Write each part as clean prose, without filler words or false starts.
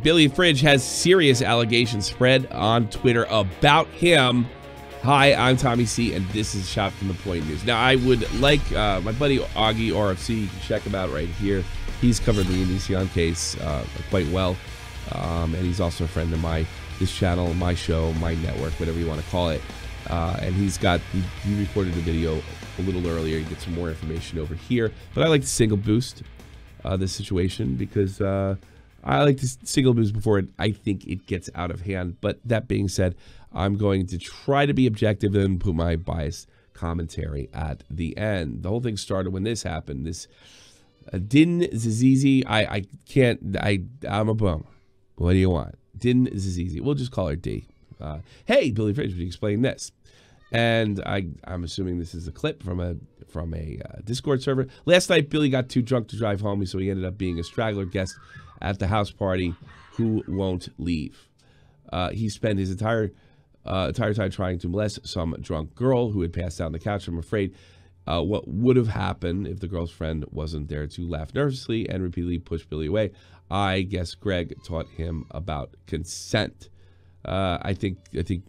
Billy Fridge has serious allegations spread on Twitter about him. Hi, I'm Tommy C, and this is Shot from the Point News. Now, I would like my buddy Augie RFC, you can check him out right here. He's covered the Onision case quite well, and he's also a friend of this channel, my show, my network, whatever you want to call it. And he recorded a video a little earlier. You get some more information over here. But I like to single boost this situation because I like to single boost before I think it gets out of hand. But that being said, I'm going to try to be objective and put my biased commentary at the end. The whole thing started when this happened. This Din Zizizi, I'm a bum. What do you want? Din Zizizi. We'll just call her D. Hey, Billy Fridge, would you explain this? And I'm assuming this is a clip from a Discord server. Last night, Billy got too drunk to drive home, so he ended up being a straggler guest at the house party who won't leave. He spent his entire time trying to molest some drunk girl who had passed out on the couch. I'm afraid what would have happened if the girl's friend wasn't there to laugh nervously and repeatedly push Billy away. I guess Greg taught him about consent. I think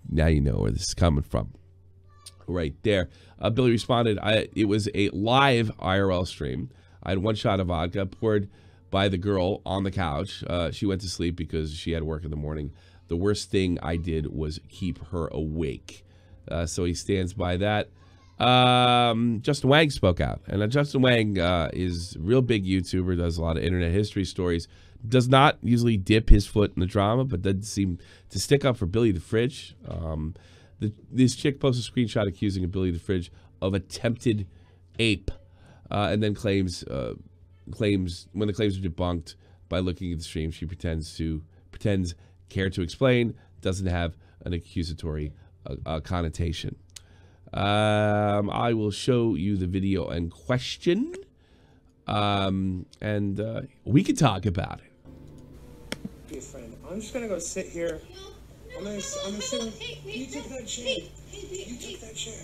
now you know where this is coming from. Right there. Billy responded, it was a live IRL stream. I had one shot of vodka poured by the girl on the couch. She went to sleep because she had work in the morning. The worst thing I did was keep her awake. So he stands by that. Justin Wang spoke out. And Justin Wang is a real big YouTuber, does a lot of internet history stories. Does not usually dip his foot in the drama, but doesn't seem to stick up for Billy the Fridge. This chick posts a screenshot accusing Billy the Fridge of attempted ape, and then claims when the claims are debunked by looking at the stream, she pretends care to explain, doesn't have an accusatory connotation. I will show you the video in question, and we can talk about it. Be a friend. I'm just gonna go sit here. I'm gonna sit on. You took that chair. You took that chair.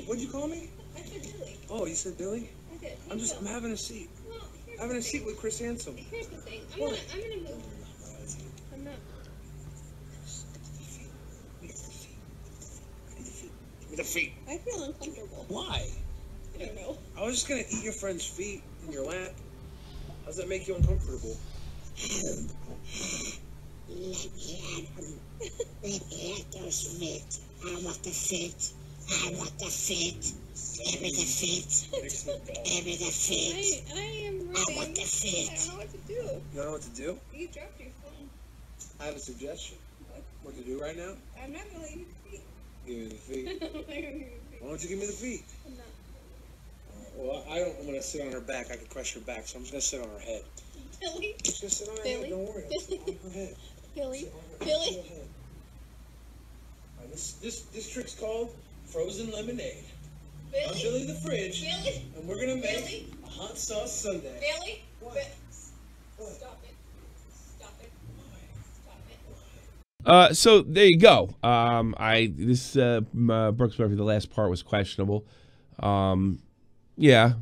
What'd you call me? I said Billy. Oh, you said Billy? I did. I'm having a seat. Well, Having a seat with Chris Handsome. Here's the thing. I'm gonna move. I'm not. Give me the feet. I feel uncomfortable. Why? I don't know. I was just gonna eat your friend's feet in your lap. How does that make you uncomfortable? Let me have those feet. I want the feet. I want the feet. Give me the feet. Give me the feet. I am running. I want the feet. I don't know what to do. You don't know what to do? You dropped your phone. I have a suggestion. What to do right now? I'm not gonna let you feet. Give me the feet. I'm not gonna give you feet. Why don't you give me the feet? I'm not. Well, I don't want to sit on her back. I could crush her back, so I'm just gonna sit on her head. Billy. I'm just gonna sit on her Billy. head. Don't worry. I'll sit on her head. Billy. Sit on her Billy. head. All right, this trick's called frozen lemonade. I'm Billy. Billy the Fridge, Billy. and we're gonna make Billy. a hot sauce sundae. Billy. What? What? Stop it. Stop it. Stop it. So there you go. Brooks Murphy, the last part was questionable. Yeah,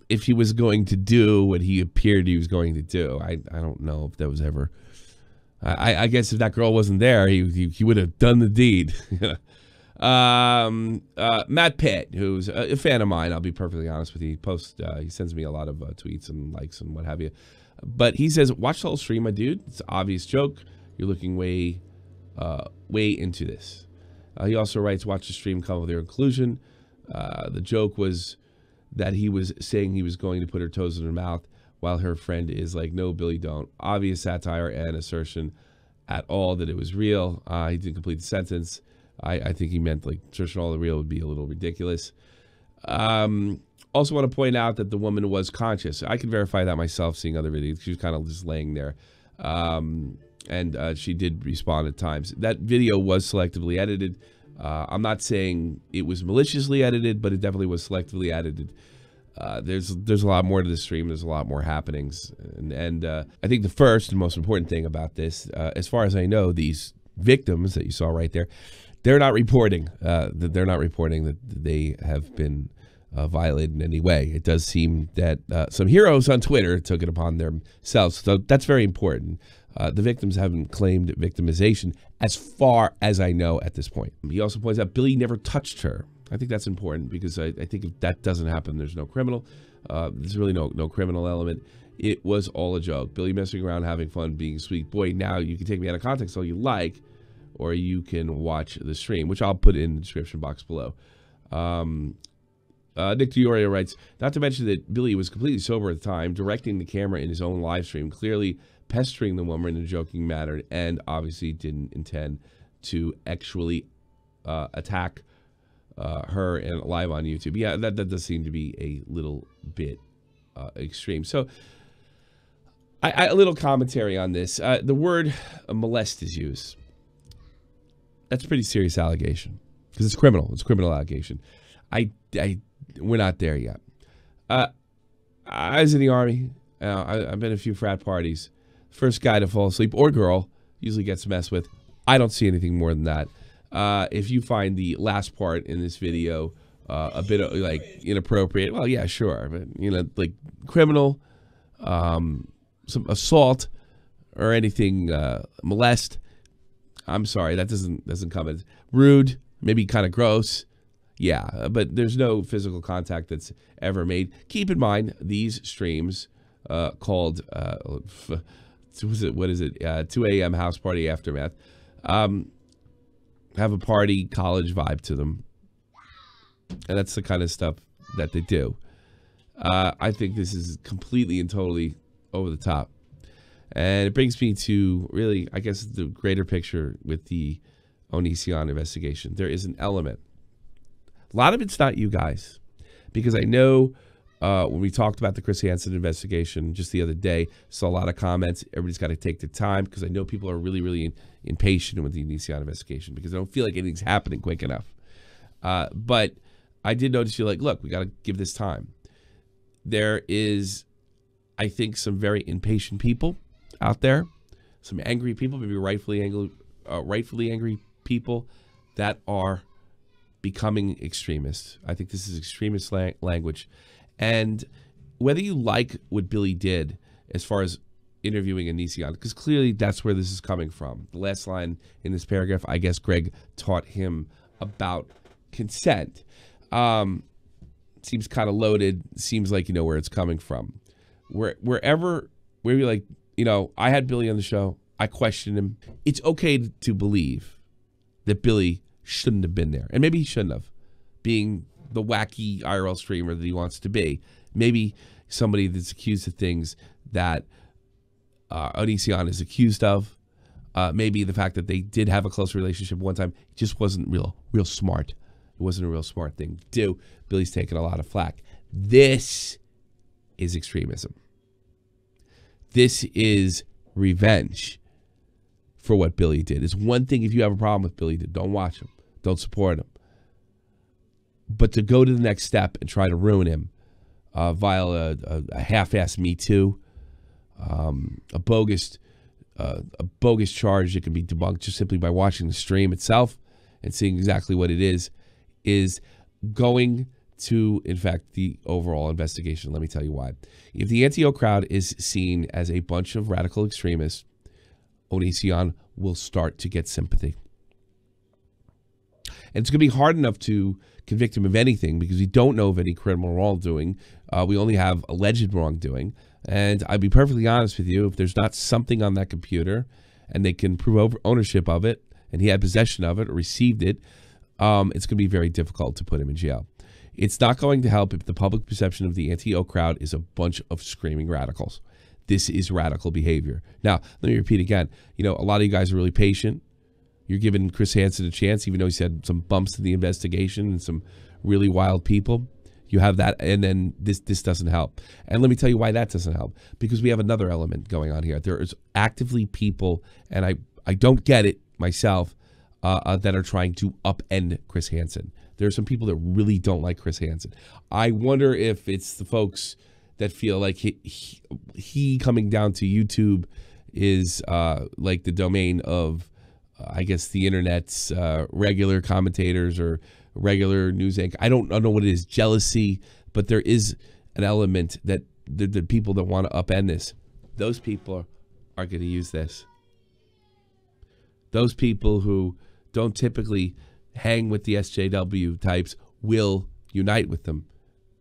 if he was going to do what he appeared he was going to do, I don't know if that was ever. I guess if that girl wasn't there, he would have done the deed. Matt Pitt, who's a fan of mine, I'll be perfectly honest with you. He sends me a lot of tweets and likes and what have you. But he says, watch the whole stream, my dude. It's an obvious joke. You're looking way into this. He also writes, watch the stream come with your conclusion. The joke was that he was saying he was going to put her toes in her mouth while her friend is like, no, Billy, don't. Obvious satire and assertion at all that it was real. He didn't complete the sentence. I think he meant like assertion all the real would be a little ridiculous. Also want to point out that the woman was conscious. I can verify that myself, seeing other videos. She was kind of just laying there. And she did respond at times. That video was selectively edited. I'm not saying it was maliciously edited, but it definitely was selectively edited. There's a lot more to the stream. There's a lot more happenings. And I think the first and most important thing about this, as far as I know, these victims that you saw right there, they're not reporting that they have been violated in any way. It does seem that some heroes on Twitter took it upon themselves. So that's very important. The victims haven't claimed victimization as far as I know at this point. He also points out Billy never touched her. I think that's important because I think if that doesn't happen, there's no criminal. There's really no criminal element. It was all a joke. Billy messing around, having fun, being a sweet boy. Now you can take me out of context all you like, or you can watch the stream, which I'll put in the description box below. Nick Diorio writes, not to mention that Billy was completely sober at the time, directing the camera in his own live stream, clearly pestering the woman in a joking manner, and obviously didn't intend to actually attack her and live on YouTube. Yeah, that does seem to be a little bit extreme. So a little commentary on this. The word molest is used. That's a pretty serious allegation because it's criminal. It's a criminal allegation. We're not there yet. I was in the Army. I've been to a few frat parties. First guy to fall asleep, or girl, usually gets messed with. I don't see anything more than that. If you find the last part in this video a bit like inappropriate, well, yeah, sure. But, you know, like criminal, some assault, or anything molest, I'm sorry, that doesn't come as rude, maybe kind of gross. Yeah, but there's no physical contact that's ever made. Keep in mind, these streams called, what is it, 2 a.m. house party aftermath, have a party college vibe to them. And that's the kind of stuff that they do. I think this is completely and totally over the top. And it brings me to really, I guess, the greater picture with the Onision investigation. There is an element. A lot of it's not you guys. Because I know when we talked about the Chris Hansen investigation just the other day, saw a lot of comments. Everybody's got to take their time because I know people are really, really impatient with the Onision investigation because I don't feel like anything's happening quick enough. But I did notice you're like, look, we got to give this time. There is, I think, some very impatient people out there, some angry people, maybe rightfully angry people that are becoming extremists. I think this is extremist language. And whether you like what Billy did as far as interviewing Onision, because clearly that's where this is coming from. The last line in this paragraph, I guess Greg taught him about consent. Seems kind of loaded. Seems like you know where it's coming from. Where you're like, you know, I had Billy on the show. I questioned him. It's okay to believe that Billy shouldn't have been there. And maybe he shouldn't have, being the wacky IRL streamer that he wants to be. Maybe somebody that's accused of things that Onision is accused of. Maybe the fact that they did have a close relationship one time just wasn't real smart. It wasn't a real smart thing to do. Billy's taking a lot of flack. This is extremism. This is revenge for what Billy did. It's one thing if you have a problem with Billy, don't watch him. Don't support him. But to go to the next step and try to ruin him via a half-assed Me Too, a bogus charge that can be debunked just simply by watching the stream itself and seeing exactly what it is going to infect the overall investigation. Let me tell you why. If the Anti-O crowd is seen as a bunch of radical extremists, Onision will start to get sympathy. And it's going to be hard enough to convict him of anything because we don't know of any criminal wrongdoing. We only have alleged wrongdoing. And I'd be perfectly honest with you, if there's not something on that computer and they can prove ownership of it and he had possession of it or received it, it's going to be very difficult to put him in jail. It's not going to help if the public perception of the Anti-O crowd is a bunch of screaming radicals. This is radical behavior. Now, let me repeat again. You know, a lot of you guys are really patient. You're giving Chris Hansen a chance, even though he's had some bumps in the investigation and some really wild people. You have that, and then this doesn't help. And let me tell you why that doesn't help. Because we have another element going on here. There is actively people, and I don't get it myself, that are trying to upend Chris Hansen. There are some people that really don't like Chris Hansen. I wonder if it's the folks that feel like he coming down to YouTube is like the domain of, I guess, the internet's regular commentators or regular news anchor. I don't know what it is, jealousy, but there is an element that the people that want to upend this, those people are going to use this. Those people who don't typically hang with the SJW types will unite with them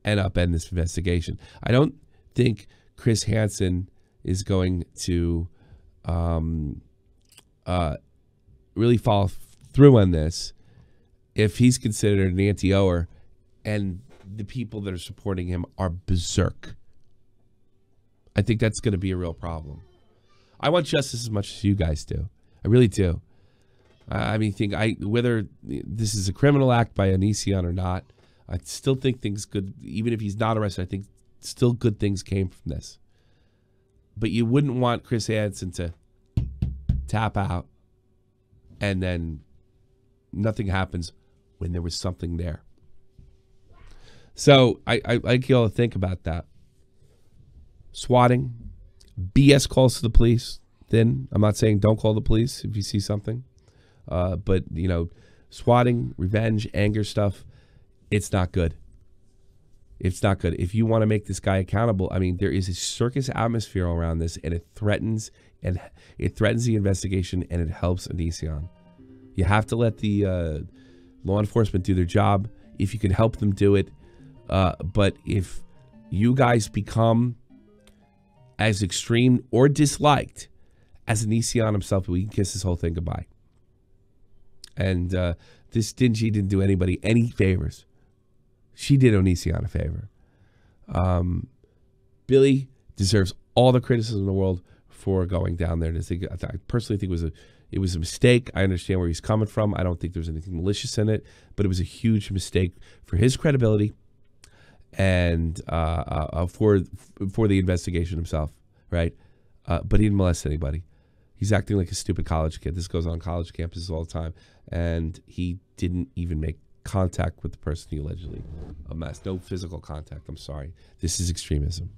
and upend this investigation. I don't think Chris Hansen is going to really follow through on this if he's considered an anti-Oer and the people that are supporting him are berserk. I think that's going to be a real problem. I want justice as much as you guys do. I really do. I mean, whether this is a criminal act by Onision or not, I still think things could, even if he's not arrested, I think still good things came from this. But you wouldn't want Chris Hansen to tap out and then nothing happens when there was something there. So I like you all to think about that. Swatting, BS calls to the police. Then I'm not saying don't call the police if you see something. But, you know, swatting, revenge, anger stuff, it's not good. It's not good. If you want to make this guy accountable, I mean, there is a circus atmosphere around this, and it threatens the investigation, and it helps Onision. You have to let the law enforcement do their job if you can help them do it. But if you guys become as extreme or disliked as Onision himself, we can kiss this whole thing goodbye. And this Dingy didn't do anybody any favors. She did Onision a favor. Billy deserves all the criticism in the world for going down there. I personally think it was a mistake. I understand where he's coming from. I don't think there's anything malicious in it, but it was a huge mistake for his credibility and for the investigation himself, right? But he didn't molest anybody. He's acting like a stupid college kid. This goes on college campuses all the time. And he didn't even make contact with the person he allegedly amassed. No physical contact. I'm sorry. This is extremism.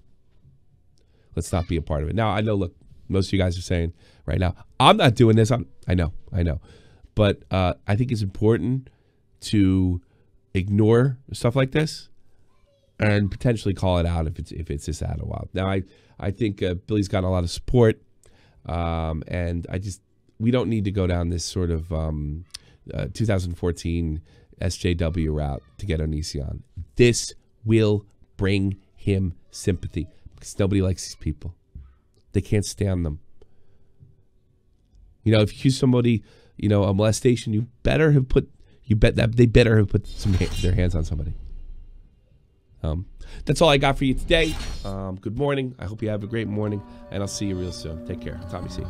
Let's not be a part of it. Now, I know, look, most of you guys are saying right now, I'm not doing this. I know. But I think it's important to ignore stuff like this and potentially call it out if it's just out of wild. Now, I think Billy's got a lot of support. And we don't need to go down this sort of 2014 SJW route to get Onision. This will bring him sympathy because nobody likes these people. They can't stand them. You know, if you accuse somebody, you know, of molestation, they better have put their hands on somebody. That's all I got for you today. Good morning. I hope you have a great morning, and I'll see you real soon. Take care. Tommy C.